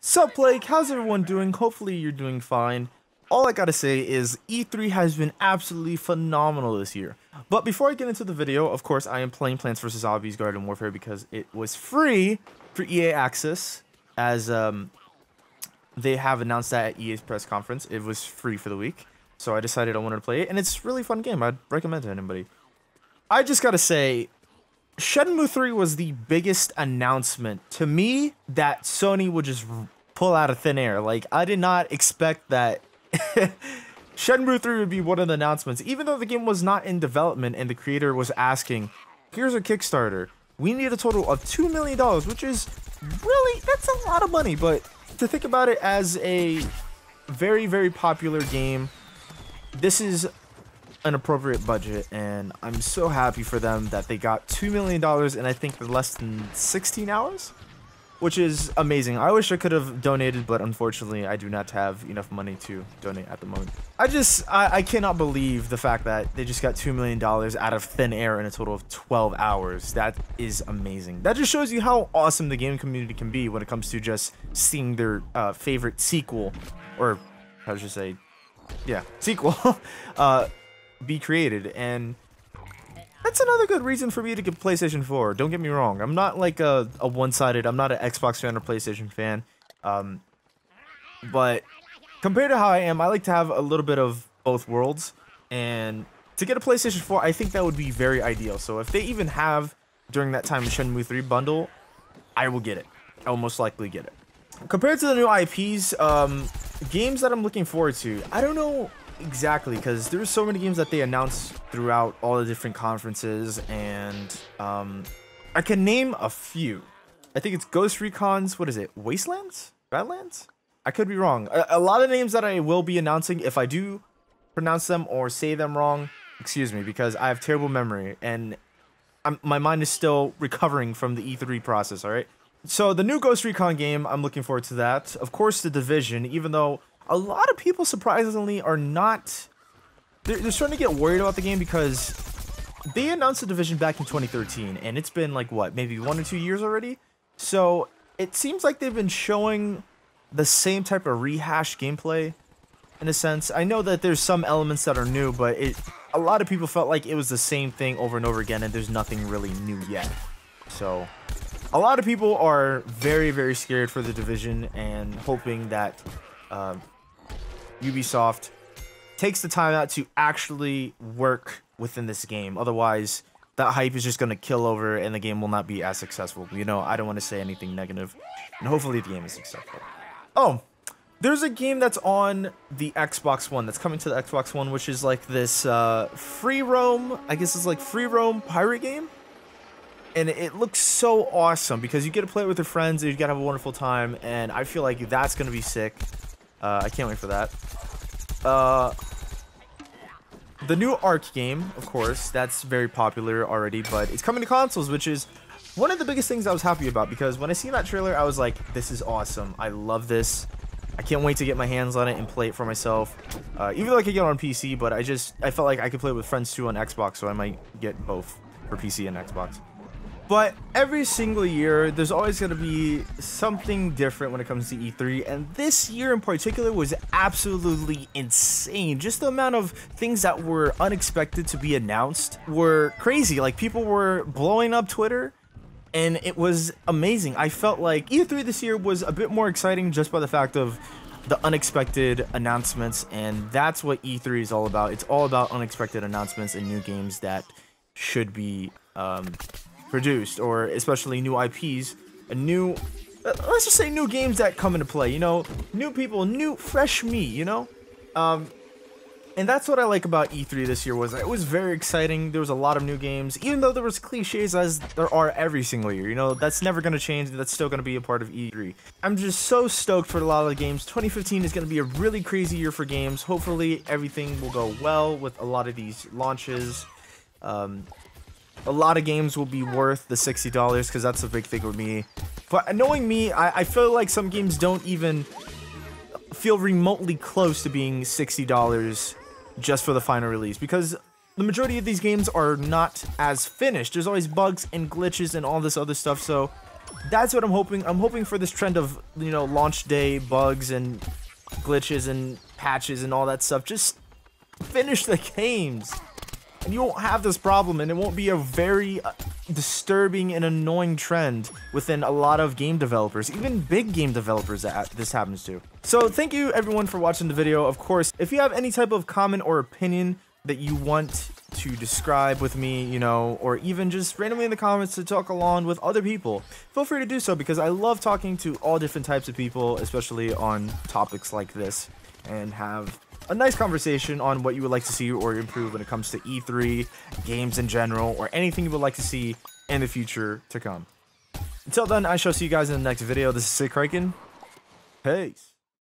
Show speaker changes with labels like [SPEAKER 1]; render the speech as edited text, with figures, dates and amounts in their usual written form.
[SPEAKER 1] Sup, Blake? How's everyone doing? Hopefully you're doing fine. All I gotta say is E3 has been absolutely phenomenal this year. But before I get into the video, of course, I am playing Plants vs. Zombies Garden Warfare because it was free for EA Access, as they have announced that at EA's press conference. It was free for the week, so I decided I wanted to play it, and it's a really fun game. I'd recommend it to anybody. I just gotta say, Shenmue 3 was the biggest announcement to me that Sony would just pull out of thin air. Like, I did not expect that Shenmue 3 would be one of the announcements, even though the game was not in development and the creator was asking, here's a Kickstarter. We need a total of $2 million, which is really, that's a lot of money. But to think about it as a very, very popular game, this is an appropriate budget, and I'm so happy for them that they got $2 million in, I think, less than 16 hours, which is amazing. I wish I could have donated, but unfortunately I do not have enough money to donate at the moment. I cannot believe the fact that they just got $2 million out of thin air in a total of 12 hours. That is amazing. That just shows you how awesome the game community can be when it comes to just seeing their favorite sequel, or how should I say, yeah, sequel, be created. And that's another good reason for me to get PlayStation 4. Don't get me wrong, I'm not like a one-sided, I'm not an Xbox fan or PlayStation fan, but compared to how I am, I like to have a little bit of both worlds, and to get a PlayStation 4, I think that would be very ideal. So if they even have during that time a Shenmue 3 bundle, I will get it. I will most likely get it. Compared to the new IPs, games that I'm looking forward to, I don't know exactly, because there's so many games that they announced throughout all the different conferences, and I can name a few. I think it's Ghost Recon's, what is it, Wastelands? Badlands? I could be wrong. A lot of names that I will be announcing, if I do pronounce them or say them wrong, excuse me, because I have terrible memory, and my mind is still recovering from the E3 process, alright? So the new Ghost Recon game, I'm looking forward to that. Of course, The Division, even though a lot of people surprisingly are not, they're starting to get worried about the game, because they announced The Division back in 2013, and it's been like, what, maybe 1 or 2 years already? So it seems like they've been showing the same type of rehash gameplay, in a sense. I know that there's some elements that are new, but a lot of people felt like it was the same thing over and over again, and there's nothing really new yet. So a lot of people are very, very scared for The Division, and hoping that Ubisoft takes the time out to actually work within this game. Otherwise, that hype is just going to kill over, and the game will not be as successful. You know, I don't want to say anything negative, and hopefully the game is successful. Oh, there's a game that's on the Xbox One, that's coming to the Xbox One, which is like this free roam, I guess it's like free roam pirate game. And it looks so awesome, because you get to play it with your friends, and you get to have a wonderful time, and I feel like that's going to be sick. I can't wait for that. The new Ark game, of course, that's very popular already, but it's coming to consoles, which is one of the biggest things I was happy about, because when I seen that trailer, I was like, this is awesome. I love this. I can't wait to get my hands on it and play it for myself. Even though I could get it on PC, but I felt like I could play it with friends too on Xbox, so I might get both for PC and Xbox. But every single year, there's always going to be something different when it comes to E3, and this year in particular was absolutely insane. Just the amount of things that were unexpected to be announced were crazy. Like, people were blowing up Twitter, and it was amazing. I felt like E3 this year was a bit more exciting just by the fact of the unexpected announcements, and that's what E3 is all about. It's all about unexpected announcements and new games that should be produced, or especially new IPs, and new, let's just say new games that come into play, you know, new people, new, fresh meat, you know? And that's what I like about E3 this year, was it was very exciting. There was a lot of new games, even though there was cliches as there are every single year, you know, that's never going to change, that's still going to be a part of E3. I'm just so stoked for a lot of the games. 2015 is going to be a really crazy year for games. Hopefully everything will go well with a lot of these launches. A lot of games will be worth the $60, because that's a big thing with me. But knowing me, I feel like some games don't even feel remotely close to being $60 just for the final release, because the majority of these games are not as finished. There's always bugs and glitches and all this other stuff, so That's what I'm hoping. I'm hoping for this trend of, you know, launch day bugs and glitches and patches and all that stuff. Just finish the games, and you won't have this problem, and it won't be a very disturbing and annoying trend within a lot of game developers, even big game developers that this happens to. So thank you everyone for watching the video. Of course, if you have any type of comment or opinion that you want to describe with me, you know, or even just randomly in the comments to talk along with other people, feel free to do so, because I love talking to all different types of people, especially on topics like this, and have a nice conversation on what you would like to see or improve when it comes to E3, games in general, or anything you would like to see in the future to come. Until then, I shall see you guys in the next video. This is Sidkriken. Peace.